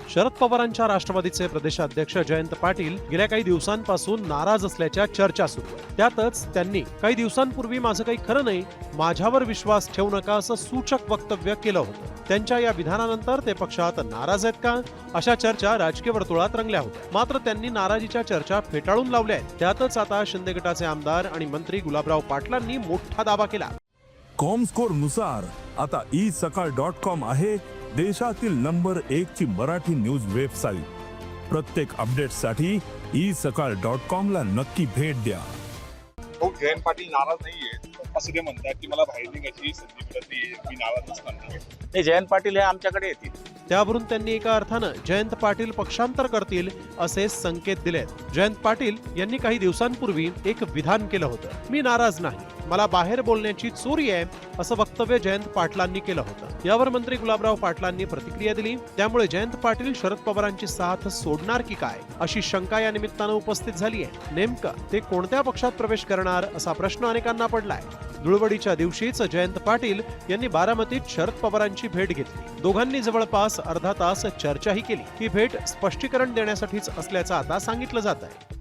शरद पवारांच्या राष्ट्रवादीचे प्रदेशाध्यक्ष जयंत पाटील गेल्या काही दिवसांपासून नाराज असल्याच्या चर्चा सुरू आहेत. त्यातच त्यांनी काही दिवसांपूर्वी माझं काही खरं नाही, माझ्यावर विश्वास ठेवू नका असं सूचक वक्तव्य केलं होतं. त्यांच्या या विधानानंतर ते पक्षात नाराज आहेत का, अशा चर्चा राजकीय वर्तुळात रंगल्या होत्या. मात्र त्यांनी नाराजीच्या चर्चा फेटाळून लावल्या आहेत. त्यातच आता शिंदे गटाचे आमदार आणि मंत्री गुलाबराव पाटलांनी मोठा दावा केला. कॉमस्कोर नुसार आता isakal.com आहे देशातील नंबर 1 ची मराठी न्यूज वेबसाईट. प्रत्येक अपडेटसाठी isakal.com ला नक्की भेट द्या. जयंत पाटील नाराज नाहीये असं ते म्हणतात की मला बाहेर निघायची संधी मिळत नाही, मी नाराज नसताना. ते जयंत पाटील हे आमच्याकडे येतील. त्यावरून त्यांनी एका अर्थानं जयंत पाटील पक्षांतर करतील असे संकेत दिलेत. जयंत पाटील यांनी काही दिवसांपूर्वी एक विधान केलं होतं, मी नाराज नाही, मला बाहेर बोलण्याची चोरी आहे असं वक्तव्य जयंत पाटलांनी केलं होतं. यावर मंत्री गुलाबराव पाटलांनी प्रतिक्रिया दिली. त्यामुळे जयंत पाटील शरद पवारांची साथ सोडणार की काय अशी शंका या निमित्तानं उपस्थित झाली आहे. नेमकं ते कोणत्या पक्षात प्रवेश करणार असा प्रश्न अनेकांना पडलाय. धुळवडीच्या दिवशीच जयंत पाटील यांनी बारामतीत शरद पवारांची भेट घेतली. दोघांनी जवळपास अर्धा तास चर्चाही केली. ही भेट स्पष्टीकरण देण्यासाठीच असल्याचं आता सांगितलं जात आहे.